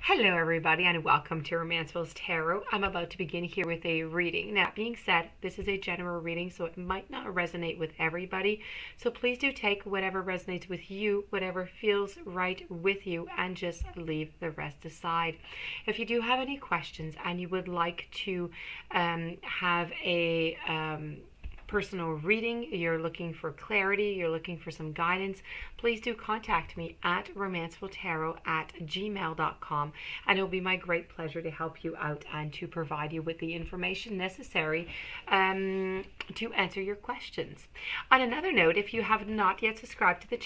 Hello everybody and welcome to Romanceville's Tarot. I'm about to begin here with a reading. Now, that being said, this is a general reading, so it might not resonate with everybody. So please do take whatever resonates with you, whatever feels right with you, and just leave the rest aside. If you do have any questions and you would like to have a personal reading, you're looking for clarity, you're looking for some guidance, please do contact me at romancevilletarot@gmail.com, and it'll be my great pleasure to help you out and to provide you with the information necessary to answer your questions. On another note, if you have not yet subscribed to the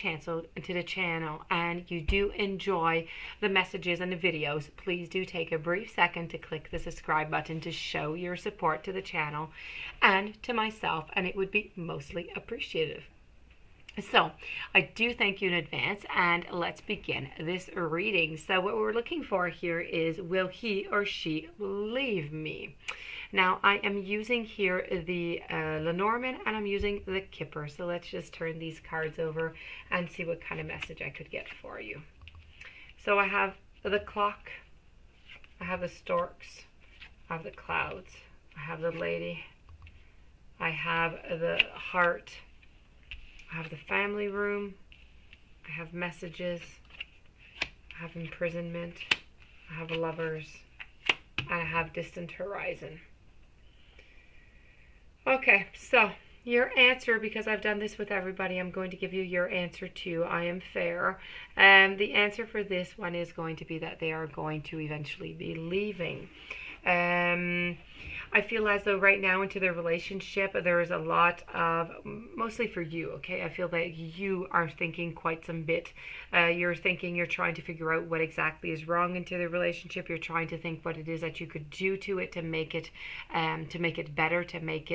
channel and you do enjoy the messages and the videos, please do take a brief second to click the subscribe button to show your support to the channel and to myself, and it would be mostly appreciative. So I do thank you in advance, and let's begin this reading. So what we're looking for here is, will he or she leave me? Now I am using here the Lenormand, and I'm using the Kipper. So let's just turn these cards over and see what kind of message I could get for you. So I have the clock, I have the storks, I have the clouds, I have the lady, I have the heart, I have the family room, I have messages, I have imprisonment, I have lovers, and I have distant horizon. Okay, so your answer, because I've done this with everybody, I'm going to give you your answer too. I am fair. And the answer for this one is going to be that they are going to eventually be leaving. I feel as though right now into their relationship, there is a lot of, mostly for you, okay? I feel that you are thinking quite some bit. You're trying to figure out what exactly is wrong into the relationship. You're trying to think what it is that you could do to it to make it better, to make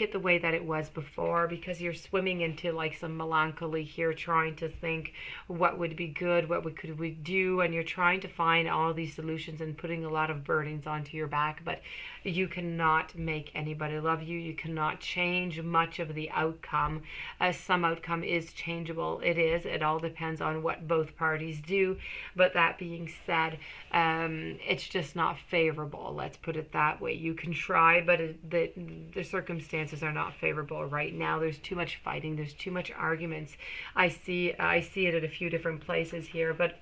it the way that it was before, because you're swimming into like some melancholy here, trying to think what would be good, could we do, and you're trying to find all these solutions and putting a lot of burdens onto your back, but you cannot make anybody love you. You cannot change much of the outcome. Some outcome is changeable. It all depends on what both parties do, but that being said, it's just not favorable. Let's put it that way. You can try, but the circumstances are not favorable right now. There's too much fighting. There's too much arguments. I see it at a few different places here, but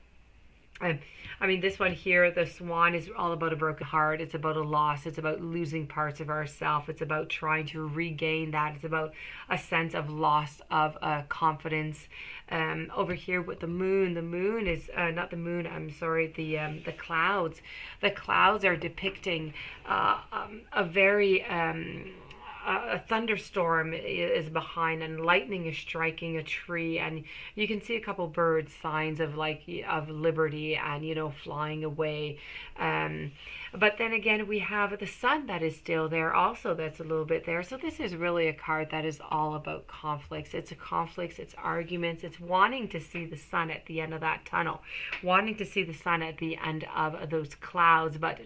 I mean, this one here, the swan, is all about a broken heart. It's about a loss. It's about losing parts of ourselves. It's about trying to regain that. It's about a sense of loss of confidence. Over here with the moon is not the moon. I'm sorry. The clouds. The clouds are depicting a very a thunderstorm is behind, and lightning is striking a tree, and you can see a couple birds, signs of liberty and flying away. But then again, we have the sun that is still there also, that's a little bit there. So this is really a card that is all about conflicts. It's conflicts, it's arguments, it's wanting to see the sun at the end of that tunnel, wanting to see the sun at the end of those clouds, but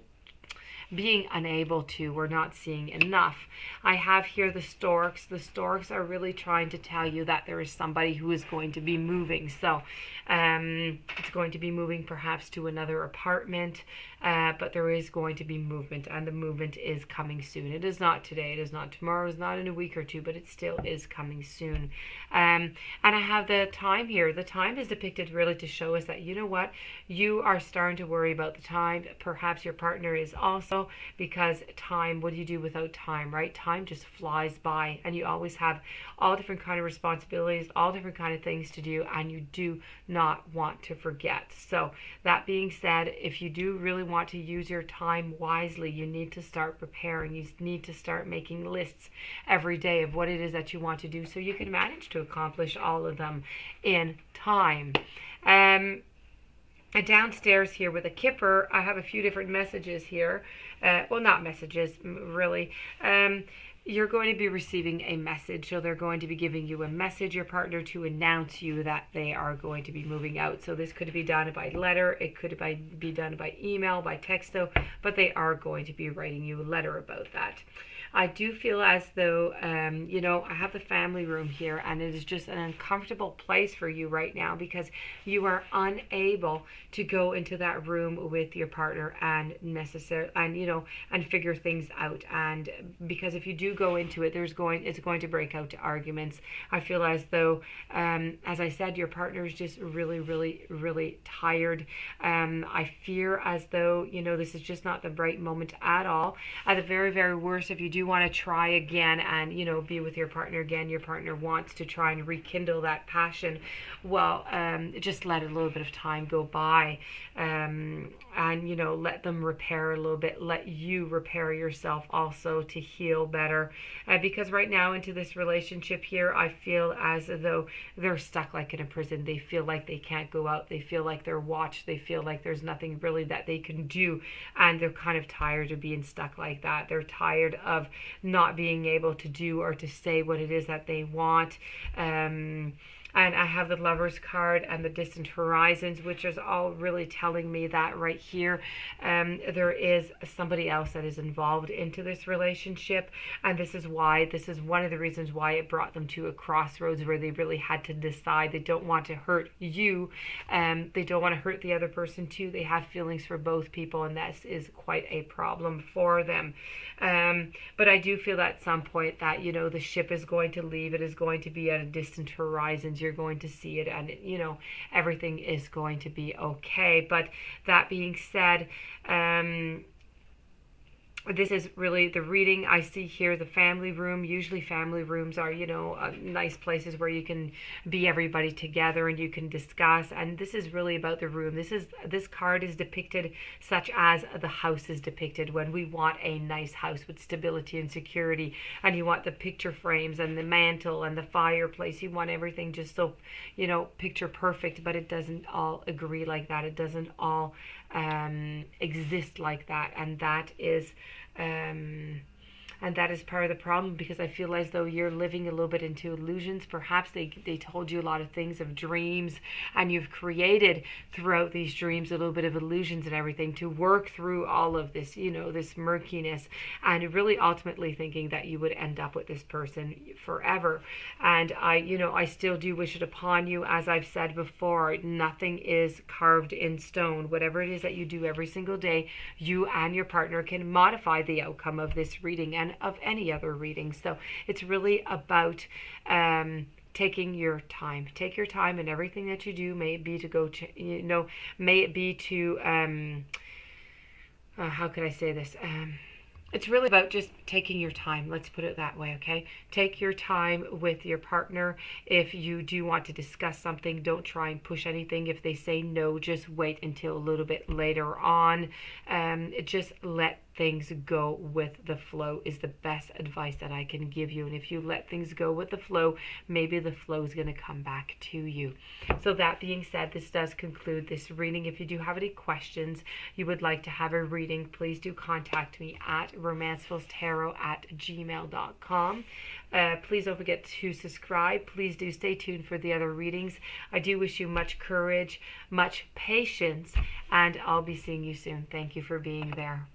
being unable to. We're not seeing enough. I have here the storks. The storks are really trying to tell you that there is somebody who is going to be moving. So it's going to be moving perhaps to another apartment, but there is going to be movement, and the movement is coming soon. It is not today, it is not tomorrow, it's not in a week or two, but it still is coming soon. And I have the time here. The time is depicted really to show us that, you know what, you are starting to worry about the time. Perhaps your partner is also, because time, what do you do without time, right? Time just flies by, and you always have all different kind of responsibilities, all different kind of things to do, and you do not want to forget. So that being said, if you do really want to use your time wisely, you need to start preparing. You need to start making lists every day of what it is that you want to do, so you can manage to accomplish all of them in time. Downstairs here with a Kipper, I have a few different messages here. Well, not messages, really. you're going to be receiving a message. So they're going to be giving you a message, your partner, to announce you that they are going to be moving out. So this could be done by letter, it could be done by email, by texto, but they are going to be writing you a letter about that. I do feel as though, I have the family room here, and it is just an uncomfortable place for you right now because you are unable to go into that room with your partner and figure things out. And because if you do go into it, it's going to break out to arguments. I feel as though, as I said, your partner is just really, really, really tired. I fear as though, this is just not the right moment at all. At the very, very worst, if you do want to try again and be with your partner again, your partner wants to try and rekindle that passion, well, just let a little bit of time go by, and let them repair a little bit, let you repair yourself also to heal better, because right now into this relationship here, I feel as though they're stuck like in a prison. They feel like they can't go out, they feel like they're watched, they feel like there's nothing really that they can do, and they're kind of tired of being stuck like that. They're tired of not being able to do or to say what it is that they want. And I have the Lovers card and the Distant Horizons, which is all really telling me that right here, there is somebody else that is involved into this relationship. And this is one of the reasons why it brought them to a crossroads where they really had to decide. They don't want to hurt you. They don't want to hurt the other person too. They have feelings for both people, and that is quite a problem for them. But I do feel at some point that, the ship is going to leave. It is going to be at a distant horizons. You're going to see it, and everything is going to be okay. But that being said, this is really the reading I see here, the family room. Usually family rooms are, nice places where you can be everybody together and you can discuss. And this is really about the room. This card is depicted such as the house is depicted when we want a nice house with stability and security. And you want the picture frames and the mantle and the fireplace. You want everything just so, picture perfect, but it doesn't all agree like that. It doesn't all exist like that. And that is part of the problem, because I feel as though you're living a little bit into illusions. Perhaps they told you a lot of things of dreams, and you've created throughout these dreams a little bit of illusions and everything to work through all of this, this murkiness, and really ultimately thinking that you would end up with this person forever. And I still do wish it upon you. As I've said before, nothing is carved in stone. Whatever it is that you do every single day, you and your partner can modify the outcome of this reading and of any other reading. So it's really about taking your time. Take your time in everything that you do. May it be to go to, may it be to, how can I say this? It's really about just taking your time. Let's put it that way, okay? Take your time with your partner. If you do want to discuss something, don't try and push anything. If they say no, just wait until a little bit later on. Just let things go with the flow is the best advice that I can give you. And if you let things go with the flow, maybe the flow is going to come back to you. So that being said, this does conclude this reading. If you do have any questions, you would like to have a reading, please do contact me at romancefulstarot@gmail.com. Please don't forget to subscribe. Please do stay tuned for the other readings. I do wish you much courage, much patience, and I'll be seeing you soon. Thank you for being there.